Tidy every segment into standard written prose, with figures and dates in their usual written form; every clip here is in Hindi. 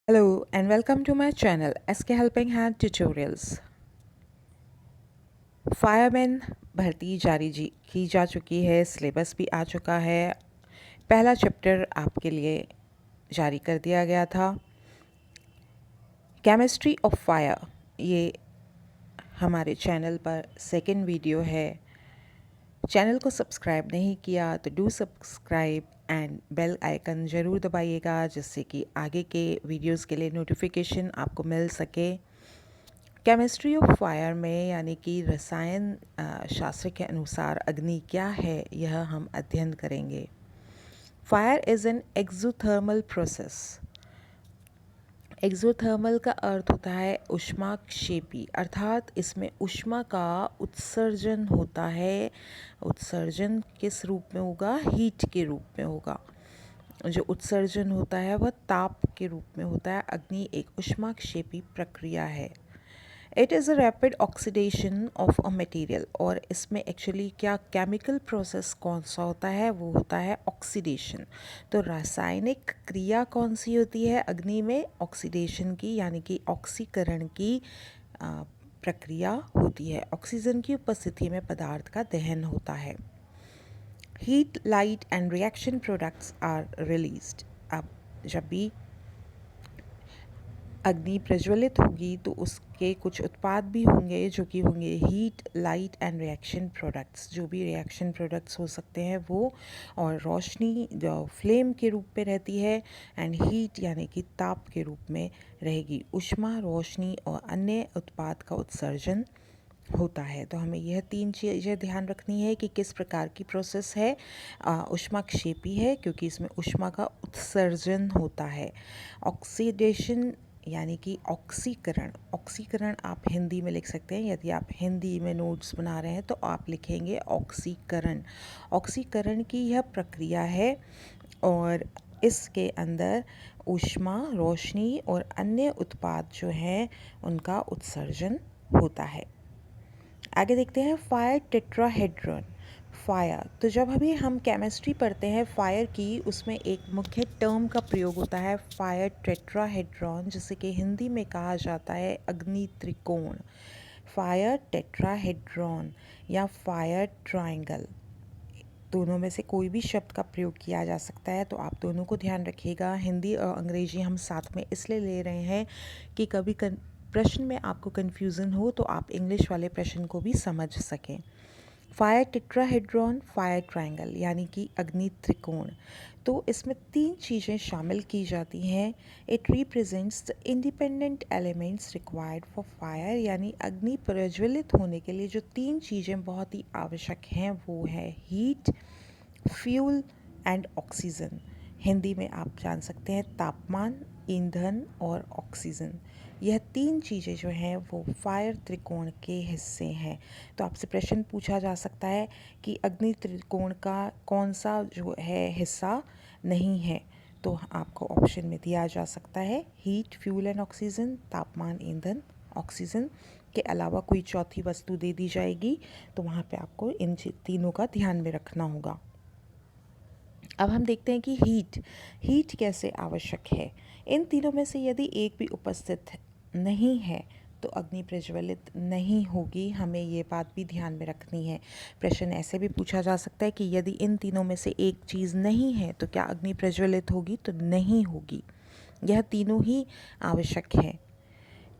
Hello and welcome to my channel SK Helping Hand Tutorials। Fireman भर्ती की जा चुकी है, सिलेबस भी आ चुका है। पहला चैप्टर आपके लिए जारी कर दिया गया था, केमिस्ट्री ऑफ फायर। ये हमारे चैनल पर सेकंड वीडियो है। चैनल को सब्सक्राइब नहीं किया तो do subscribe and bell icon ज़रूर दबाइएगा, जिससे कि आगे के वीडियोस के लिए नोटिफिकेशन आपको मिल सके। केमिस्ट्री ऑफ फायर में यानी कि रसायन शास्त्र के अनुसार अग्नि क्या है, यह हम अध्ययन करेंगे। Fire is an exothermal process. Exothermal का अर्थ होता है ऊष्माक्षेपी, अर्थात इसमें ऊष्मा का उत्सर्जन होता है। उत्सर्जन किस रूप में होगा? हीट के रूप में होगा। जो उत्सर्जन होता है वह ताप के रूप में होता है। अग्नि एक ऊष्माक्षेपी प्रक्रिया है। It is a rapid oxidation of a material. और इसमें एक्चुअली क्या केमिकल प्रोसेस कौन सा होता है? वो होता है ऑक्सीडेशन। तो रासायनिक क्रिया कौन सी होती है अग्नि में? ऑक्सीडेशन की, यानी कि ऑक्सीकरण की प्रक्रिया होती है। ऑक्सीजन की उपस्थिति में पदार्थ का दहन होता है। Heat, light and reaction products are released. अब जब भी अग्नि प्रज्वलित होगी तो उसके कुछ उत्पाद भी होंगे, जो कि होंगे heat, light and reaction products. जो भी रिएक्शन प्रोडक्ट्स हो सकते हैं वो, और रोशनी जो फ्लेम के रूप में रहती है, एंड हीट यानी कि ताप के रूप में रहेगी। ऊष्मा, रोशनी और अन्य उत्पाद का उत्सर्जन होता है। तो हमें यह तीन चीज़ें ध्यान रखनी है कि किस प्रकार की प्रोसेस है। ऊष्माक्षेपी है क्योंकि इसमें ऊष्मा का उत्सर्जन होता है। ऑक्सीडेशन यानी कि ऑक्सीकरण। ऑक्सीकरण आप हिंदी में लिख सकते हैं। यदि आप हिंदी में नोट्स बना रहे हैं तो आप लिखेंगे ऑक्सीकरण। ऑक्सीकरण की यह प्रक्रिया है और इसके अंदर ऊष्मा, रोशनी और अन्य उत्पाद जो हैं उनका उत्सर्जन होता है। आगे देखते हैं फायर टेट्राहेड्रॉन। फायर, तो जब अभी हम केमिस्ट्री पढ़ते हैं फायर की, उसमें एक मुख्य टर्म का प्रयोग होता है फायर टेट्राहेड्रॉन, जिसे कि हिंदी में कहा जाता है अग्नि त्रिकोण। फायर टेट्राहेड्रॉन या फायर ट्रायंगल, दोनों में से कोई भी शब्द का प्रयोग किया जा सकता है, तो आप दोनों को ध्यान रखिएगा। हिंदी और अंग्रेजी हम साथ में इसलिए ले रहे हैं कि कभी प्रश्न में आपको कन्फ्यूज़न हो तो आप इंग्लिश वाले प्रश्न को भी समझ सकें। फायर टेट्राहेड्रॉन, फायर ट्रायंगल यानी कि अग्नि त्रिकोण। तो इसमें तीन चीज़ें शामिल की जाती हैं। It represents the independent elements required for fire, यानी अग्नि प्रज्वलित होने के लिए जो तीन चीज़ें बहुत ही आवश्यक हैं वो है heat, fuel and oxygen. Hindi में आप जान सकते हैं तापमान, ईंधन और ऑक्सीजन। यह तीन चीज़ें जो हैं वो फायर त्रिकोण के हिस्से हैं। तो आपसे प्रश्न पूछा जा सकता है कि अग्नि त्रिकोण का कौन सा जो है हिस्सा नहीं है, तो आपको ऑप्शन में दिया जा सकता है हीट, फ्यूल एंड ऑक्सीजन, तापमान, ईंधन, ऑक्सीजन के अलावा कोई चौथी वस्तु दे दी जाएगी, तो वहाँ पे आपको इन तीनों का ध्यान में रखना होगा। अब हम देखते हैं कि हीट कैसे आवश्यक है। इन तीनों में से यदि एक भी उपस्थित नहीं है तो अग्नि प्रज्वलित नहीं होगी। हमें ये बात भी ध्यान में रखनी है। प्रश्न ऐसे भी पूछा जा सकता है कि यदि इन तीनों में से एक चीज़ नहीं है तो क्या अग्नि प्रज्वलित होगी? तो नहीं होगी। यह तीनों ही आवश्यक है।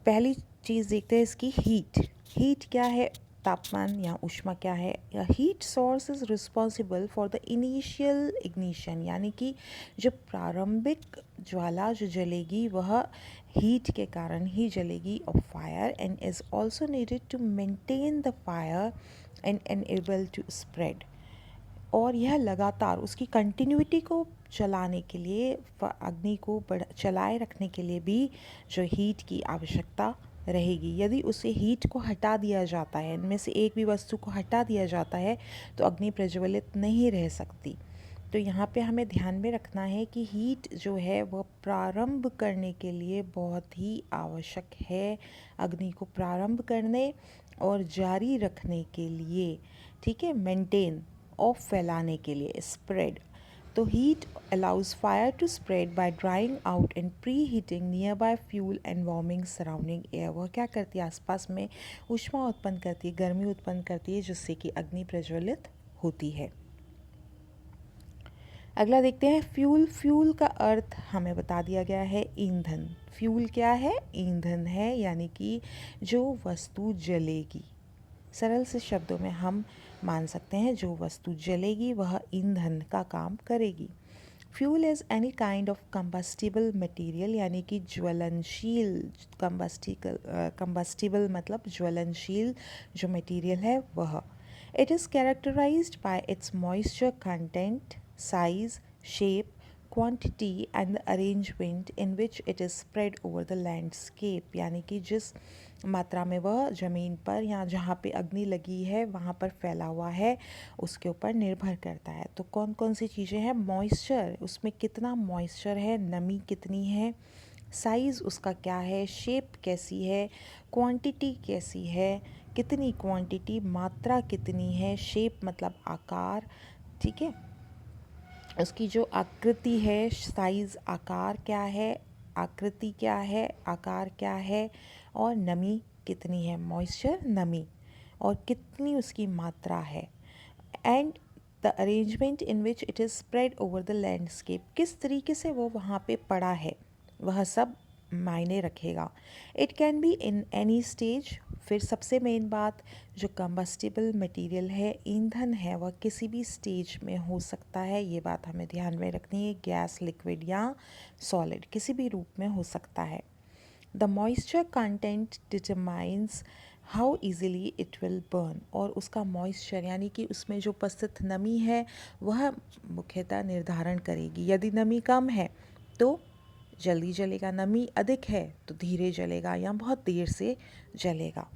पहली चीज़ देखते हैं इसकी हीट क्या है? तापमान या ऊष्मा क्या है? Heat source is responsible for the initial ignition, यानी कि जो प्रारंभिक ज्वाला जो जलेगी वह हीट के कारण ही जलेगी of fire, and is also needed to maintain the fire and enable to spread. और यह लगातार उसकी कंटिन्यूटी को चलाने के लिए, अग्नि को चलाए रखने के लिए भी जो हीट की आवश्यकता रहेगी। यदि उसे हीट को हटा दिया जाता है, इनमें से एक भी वस्तु को हटा दिया जाता है, तो अग्नि प्रज्वलित नहीं रह सकती। तो यहाँ पे हमें ध्यान में रखना है कि हीट जो है वह प्रारंभ करने के लिए बहुत ही आवश्यक है, अग्नि को प्रारंभ करने और जारी रखने के लिए, ठीक है, मेंटेन और फैलाने के लिए, स्प्रेड। तो heat allows fire to spread by drying out and preheating nearby fuel and warming surrounding air। वह क्या करती है, आसपास में ऊष्मा उत्पन्न करती है, गर्मी उत्पन्न करती है, जिससे कि अग्नि प्रज्वलित होती है। अगला देखते हैं फ्यूल। फ्यूल का अर्थ हमें बता दिया गया है ईंधन। फ्यूल क्या है, ईंधन है, यानी कि जो वस्तु जलेगी। सरल से शब्दों में हम मान सकते हैं जो वस्तु जलेगी वह ईंधन का काम करेगी। Fuel is any kind of combustible material, यानी कि ज्वलनशील। कंबस्टिबल मतलब ज्वलनशील जो मटेरियल है वह। It is characterised by its moisture content, size, shape, quantity and the arrangement in which it is spread over the landscape, यानी कि जिस मात्रा में वह ज़मीन पर या जहाँ पे अग्नि लगी है वहाँ पर फैला हुआ है उसके ऊपर निर्भर करता है। तो कौन कौन सी चीज़ें हैं, मॉइस्चर, उसमें कितना मॉइस्चर है, नमी कितनी है, साइज़ उसका क्या है, शेप कैसी है, क्वांटिटी कैसी है, कितनी क्वांटिटी, मात्रा कितनी है, शेप मतलब आकार, ठीक है, उसकी जो आकृति है, साइज़ आकार क्या है, आकृति क्या है, आकार क्या है, और नमी कितनी है, मॉइस्चर नमी, और कितनी उसकी मात्रा है। And the arrangement in which it is spread over the landscape, किस तरीके से वो वहाँ पे पड़ा है, वह सब मायने रखेगा। It can be in any stage. फिर सबसे मेन बात, जो कंबस्टिबल मटेरियल है, ईंधन है, वह किसी भी स्टेज में हो सकता है, ये बात हमें ध्यान में रखनी है। गैस, लिक्विड या सॉलिड, किसी भी रूप में हो सकता है। The moisture content determines how easily it will burn, और उसका मॉइस्चर यानी कि उसमें जो उपस्थित नमी है वह मुख्यतः निर्धारण करेगी। यदि नमी कम है तो जल्दी जलेगा, नमी अधिक है तो धीरे जलेगा या बहुत देर से जलेगा।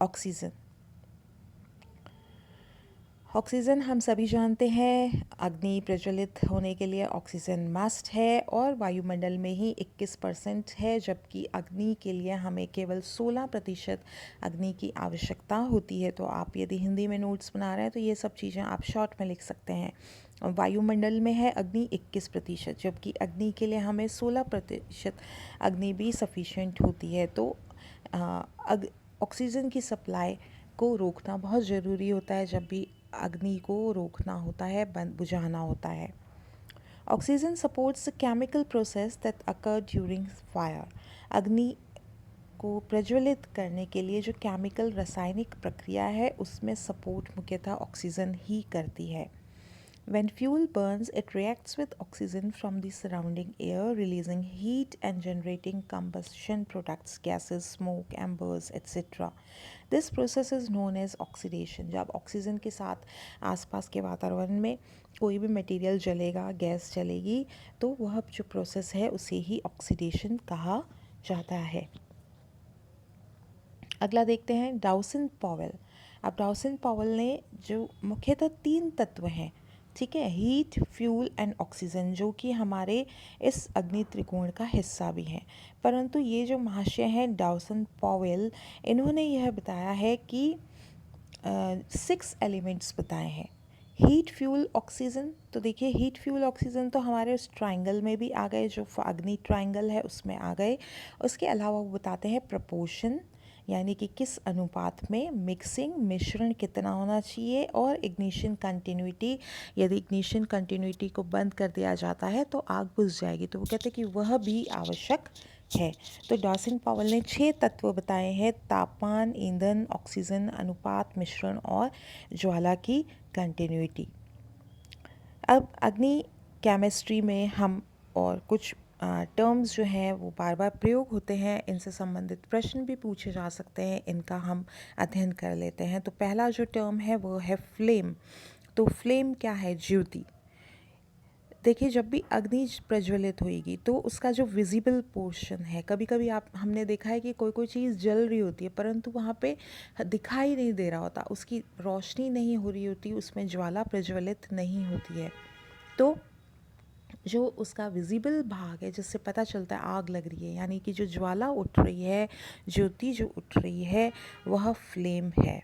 ऑक्सीजन। ऑक्सीजन हम सभी जानते हैं अग्नि प्रज्वलित होने के लिए ऑक्सीजन मस्ट है, और वायुमंडल में ही 21% है, जबकि अग्नि के लिए हमें केवल 16% अग्नि की आवश्यकता होती है। तो आप यदि हिंदी में नोट्स बना रहे हैं तो ये सब चीज़ें आप शॉर्ट में लिख सकते हैं। वायुमंडल में है अग्नि 21%, जबकि अग्नि के लिए हमें 16% अग्नि भी सफिशिएंट होती है। तो ऑक्सीजन की सप्लाई को रोकना बहुत ज़रूरी होता है जब भी अग्नि को रोकना होता है, बंद बुझाना होता है। Oxygen supports the chemical process that occur during fire. अग्नि को प्रज्वलित करने के लिए जो केमिकल रासायनिक प्रक्रिया है उसमें सपोर्ट मुख्यतः ऑक्सीजन ही करती है। When fuel burns, it reacts with oxygen from the surrounding air, releasing heat and generating combustion products, gases, smoke, embers, etc. This process is known as oxidation। जब ऑक्सीजन के साथ आसपास के वातावरण में कोई भी मटेरियल जलेगा, गैस जलेगी, तो वह जो प्रोसेस है उसे ही ऑक्सीडेशन कहा जाता है। अगला देखते हैं डाउसन पॉवेल। अब डाउसन पॉवेल ने जो मुख्यतः 3 तत्व हैं, ठीक है, हीट, फ्यूल एंड ऑक्सीजन, जो कि हमारे इस अग्नि त्रिकोण का हिस्सा भी हैं। परंतु ये जो महाशय हैं डाउसन पॉवेल, इन्होंने यह बताया है कि 6 एलिमेंट्स बताए हैं, हीट, फ्यूल, ऑक्सीजन। तो देखिए हीट, फ्यूल, ऑक्सीजन तो हमारे उस ट्राइंगल में भी आ गए, जो अग्नि ट्राइंगल है उसमें आ गए। उसके अलावा वो बताते हैं प्रपोर्शन, यानी कि किस अनुपात में, मिक्सिंग, मिश्रण कितना होना चाहिए, और इग्निशन कंटिन्यूटी, यदि इग्निशन कंटिन्यूटी को बंद कर दिया जाता है तो आग बुझ जाएगी, तो वो कहते हैं कि वह भी आवश्यक है। तो डाउसन पॉवेल ने 6 तत्व बताए हैं, तापमान, ईंधन, ऑक्सीजन, अनुपात, मिश्रण और ज्वाला की कंटिन्यूटी। अब अग्नि केमिस्ट्री में हम और कुछ टर्म्स जो हैं वो बार बार प्रयोग होते हैं, इनसे संबंधित प्रश्न भी पूछे जा सकते हैं, इनका हम अध्ययन कर लेते हैं। तो पहला जो टर्म है वो है फ्लेम। तो फ्लेम क्या है, ज्योति। देखिए जब भी अग्नि प्रज्वलित होएगी तो उसका जो विजिबल पोर्शन है, कभी कभी हमने देखा है कि कोई कोई चीज़ जल रही होती है परंतु वहाँ पे दिखाई नहीं दे रहा होता, उसकी रोशनी नहीं हो रही होती, उसमें ज्वाला प्रज्वलित नहीं होती है। तो जो उसका विजिबल भाग है जिससे पता चलता है आग लग रही है, यानी कि जो ज्वाला उठ रही है, ज्योति जो उठ रही है, वह फ्लेम है।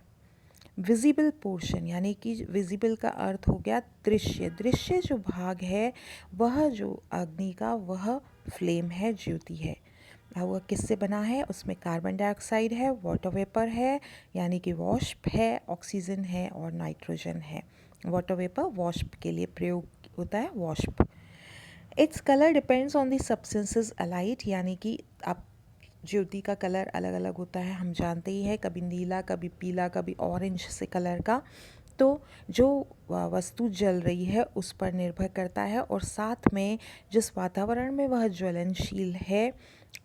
विजिबल पोर्शन, यानी कि विजिबल का अर्थ हो गया दृश्य। दृश्य जो भाग है वह जो अग्नि का वह फ्लेम है, ज्योति है। वह किससे बना है? उसमें कार्बन डाइऑक्साइड है, वाटर वेपर है यानी कि वॉष्प है, ऑक्सीजन है और नाइट्रोजन है। वाटर वेपर वॉष्प के लिए प्रयोग होता है, वॉष्प। Its colour depends on the substances alight, यानी कि आप ज्योति का कलर अलग अलग होता है, हम जानते ही है, कभी नीला, कभी पीला, कभी ऑरेंज से कलर का। तो जो वस्तु जल रही है उस पर निर्भर करता है, और साथ में जिस वातावरण में वह ज्वलनशील है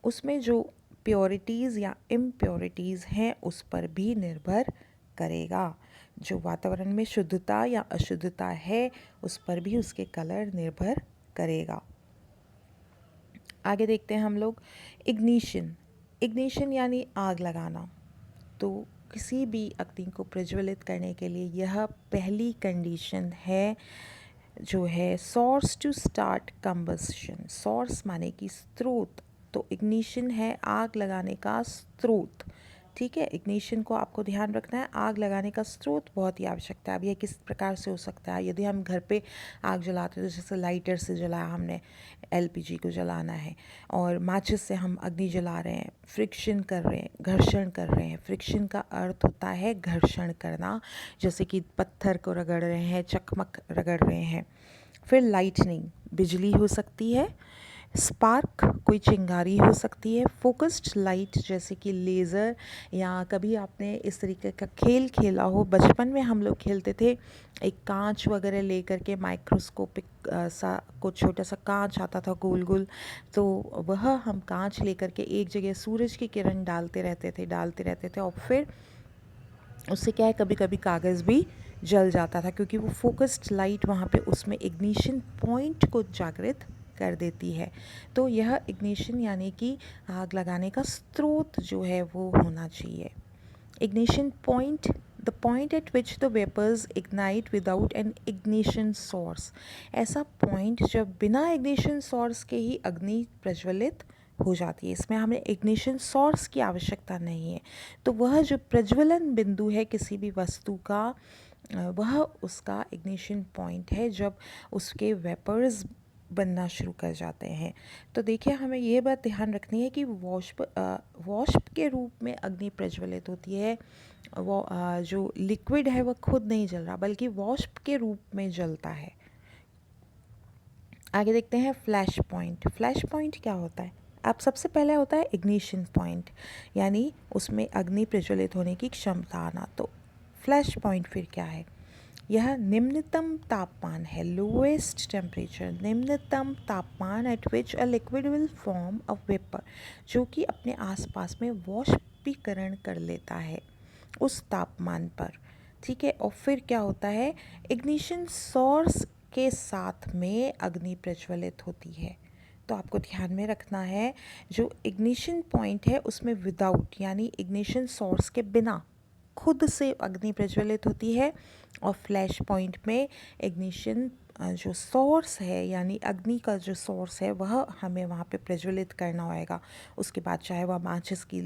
उसमें जो प्योरिटीज़ या इम्प्योरिटीज़ हैं उस पर भी निर्भर करेगा। जो वातावरण में शुद्धता या अशुद्धता है उस पर भी उसके कलर निर्भर करेगा। आगे देखते हैं हम लोग इग्निशन। इग्निशन यानी आग लगाना। तो किसी भी अग्नि को प्रज्वलित करने के लिए यह पहली कंडीशन है जो है source to start combustion. Source माने कि स्रोत, तो इग्निशन है आग लगाने का स्रोत। ठीक है, इग्निशन को आपको ध्यान रखना है, आग लगाने का स्रोत बहुत ही आवश्यकता है। अब यह किस प्रकार से हो सकता है? यदि हम घर पे आग जलाते हैं, तो जैसे लाइटर से जलाया हमने, एलपीजी को जलाना है, और माचिस से हम अग्नि जला रहे हैं, फ्रिक्शन कर रहे हैं, घर्षण कर रहे हैं। फ्रिक्शन का अर्थ होता है घर्षण करना, जैसे कि पत्थर को रगड़ रहे हैं, चकमक रगड़ रहे हैं। फिर लाइटनिंग, बिजली हो सकती है। स्पार्क, कोई चिंगारी हो सकती है। फोकस्ड लाइट, जैसे कि लेज़र, या कभी आपने इस तरीके का खेल खेला हो, बचपन में हम लोग खेलते थे, एक कांच वगैरह लेकर के, माइक्रोस्कोपिक सा कुछ छोटा सा कांच आता था गोल गोल, तो वह हम कांच लेकर के एक जगह सूरज की किरण डालते रहते थे, और फिर उससे क्या है, कभी कभी कागज़ भी जल जाता था, क्योंकि वो फोकस्ड लाइट वहाँ पे उसमें इग्निशन पॉइंट को जागृत कर देती है। तो यह इग्निशन यानी कि आग लगाने का स्रोत जो है वो होना चाहिए। Ignition point, the point at which the vapours ignite without an ignition source. ऐसा पॉइंट जब बिना इग्निशन सोर्स के ही अग्नि प्रज्वलित हो जाती है, इसमें हमें इग्निशन सोर्स की आवश्यकता नहीं है। तो वह जो प्रज्वलन बिंदु है किसी भी वस्तु का, वह उसका इग्निशन पॉइंट है जब उसके वेपर्स बनना शुरू कर जाते हैं। तो देखिए, हमें ये बात ध्यान रखनी है कि वॉष्प के रूप में अग्नि प्रज्वलित होती है। वो जो लिक्विड है वह खुद नहीं जल रहा, बल्कि वॉष्प के रूप में जलता है। आगे देखते हैं फ्लैश पॉइंट। फ्लैश पॉइंट क्या होता है? अब सबसे पहले होता है इग्निशन पॉइंट, यानी उसमें अग्नि प्रज्वलित होने की क्षमता आना। तो फ्लैश पॉइंट फिर क्या है? यह निम्नतम तापमान है, लोएस्ट टेम्परेचर, निम्नतम तापमान eight which a liquid will form a vapour, जो कि अपने आसपास में वाष्पीकरण कर लेता है उस तापमान पर। ठीक है, और फिर क्या होता है? इग्निशन सोर्स के साथ में अग्नि प्रज्वलित होती है। तो आपको ध्यान में रखना है, जो इग्निशन पॉइंट है उसमें विदाउट, यानी इग्निशन सोर्स के बिना खुद से अग्नि प्रज्वलित होती है, और फ्लैश पॉइंट में इग्निशन जो सोर्स है, यानी अग्नि का जो सोर्स है वह हमें वहाँ पे प्रज्वलित करना होएगा। उसके बाद चाहे वह माचिस की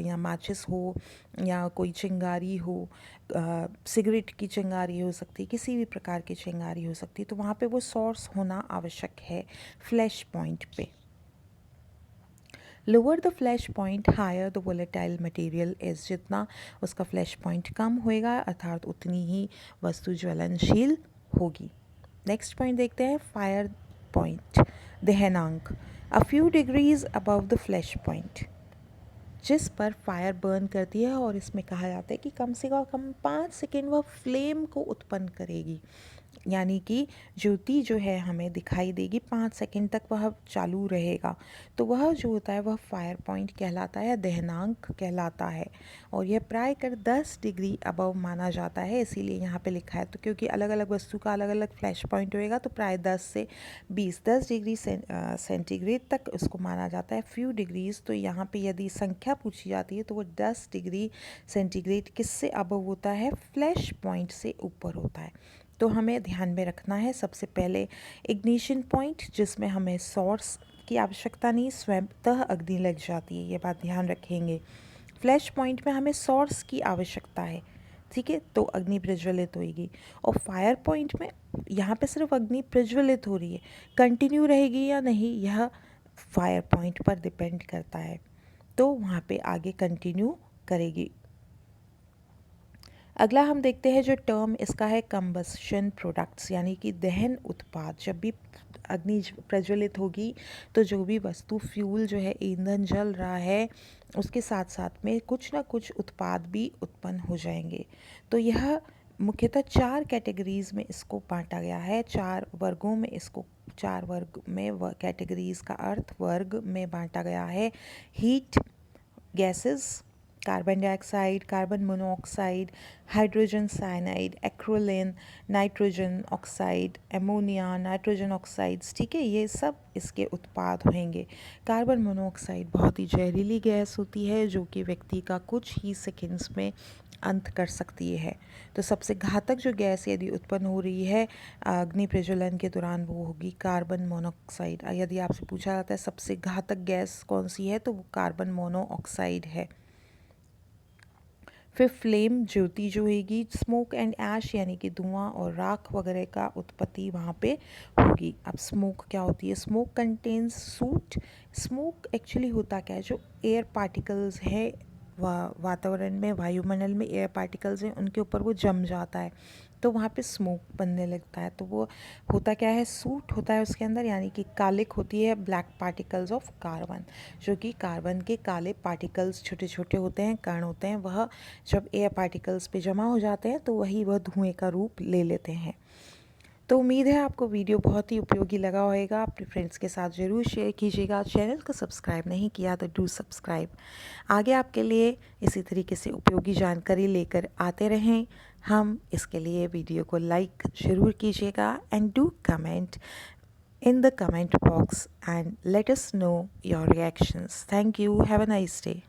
या माचिस हो, या कोई चिंगारी हो, सिगरेट की चिंगारी हो सकती है, किसी भी प्रकार की चिंगारी हो सकती है, तो वहाँ पे वो सोर्स होना आवश्यक है फ्लैश पॉइंट पे। Lower the flash point higher the volatile material is, जितना उसका फ्लैश पॉइंट कम होएगा अर्थात उतनी ही वस्तु ज्वलनशील होगी। नेक्स्ट पॉइंट देखते हैं, फायर पॉइंट, दहनांक, a few degrees above the flash point, जिस पर फायर बर्न करती है, और इसमें कहा जाता है कि कम से कम 5 सेकेंड वह फ्लेम को उत्पन्न करेगी, यानी कि ज्योति जो है हमें दिखाई देगी, 5 सेकंड तक वह चालू रहेगा। तो वह जो होता है वह फायर पॉइंट कहलाता है, दहनांक कहलाता है, और यह प्राय कर 10 डिग्री अबव माना जाता है, इसीलिए यहाँ पे लिखा है। तो क्योंकि अलग अलग वस्तु का अलग अलग फ्लैश पॉइंट होएगा, तो प्राय 10 से 10 डिग्री सेंटीग्रेड तक उसको माना जाता है। फ्यू डिग्रीज, तो यहाँ पे यदि संख्या पूछी जाती है तो वो 10 डिग्री सेंटीग्रेड किससे अबव होता है? फ्लैश पॉइंट से ऊपर होता है। तो हमें ध्यान में रखना है, सबसे पहले इग्निशन पॉइंट, जिसमें हमें सोर्स की आवश्यकता नहीं, स्वयंतः अग्नि लग जाती है, ये बात ध्यान रखेंगे। फ्लैश पॉइंट में हमें सोर्स की आवश्यकता है, ठीक है, तो अग्नि प्रज्वलित होगी। और फायर पॉइंट में यहाँ पे सिर्फ अग्नि प्रज्वलित हो रही है, कंटिन्यू रहेगी या नहीं यह फायर पॉइंट पर डिपेंड करता है, तो वहाँ पे आगे कंटिन्यू करेगी। अगला हम देखते हैं जो टर्म इसका है कंबस्शन प्रोडक्ट्स, यानी कि दहन उत्पाद। जब भी अग्नि प्रज्वलित होगी तो जो भी वस्तु फ्यूल जो है, ईंधन जल रहा है, उसके साथ साथ में कुछ ना कुछ उत्पाद भी उत्पन्न हो जाएंगे। तो यह मुख्यतः 4 कैटेगरीज में इसको बांटा गया है, 4 वर्गों में इसको, 4 वर्ग में कैटेगरीज का अर्थ वर्ग में बांटा गया है। Heat gases, carbon dioxide, carbon monoxide, hydrogen cyanide, acrolein, nitrogen oxide, ammonia, nitrogen oxides, ठीक है, ये सब इसके उत्पाद होंगे। कार्बन मोनोऑक्साइड बहुत ही जहरीली गैस होती है जो कि व्यक्ति का कुछ ही सेकंड्स में अंत कर सकती है। तो सबसे घातक जो गैस यदि उत्पन्न हो रही है अग्नि प्रज्वलन के दौरान वो होगी कार्बन मोनोऑक्साइड। यदि आपसे पूछा जाता है सबसे घातक गैस कौन सी है तो वो कार्बन मोनोऑक्साइड है। फिर फ्लेम ज्योति जो होगी, स्मोक एंड ऐश यानी कि धुआं और राख वगैरह का उत्पत्ति वहाँ पे होगी। अब स्मोक क्या होती है? Smoke contains suit. Smoke actually होता क्या है, जो एयर पार्टिकल्स है वातावरण में, वायुमंडल में एयर पार्टिकल्स हैं, उनके ऊपर वो जम जाता है तो वहाँ पे स्मोक बनने लगता है। तो वो होता क्या है, सूट होता है उसके अंदर, यानी कि कालिक होती है, ब्लैक पार्टिकल्स ऑफ कार्बन, जो कि कार्बन के काले पार्टिकल्स छोटे छोटे होते हैं, कण होते हैं, वह जब एयर पार्टिकल्स पे जमा हो जाते हैं तो वही वह धुएं का रूप ले लेते हैं। तो उम्मीद है आपको वीडियो बहुत ही उपयोगी लगा होगा। अपने फ्रेंड्स के साथ ज़रूर शेयर कीजिएगा। चैनल को सब्सक्राइब नहीं किया तो डू सब्सक्राइब। आगे आपके लिए इसी तरीके से उपयोगी जानकारी लेकर आते रहें हम। इसके लिए वीडियो को लाइक ज़रूर कीजिएगा and do comment in the comment box and let us know your reactions. Thank you. Have a nice day.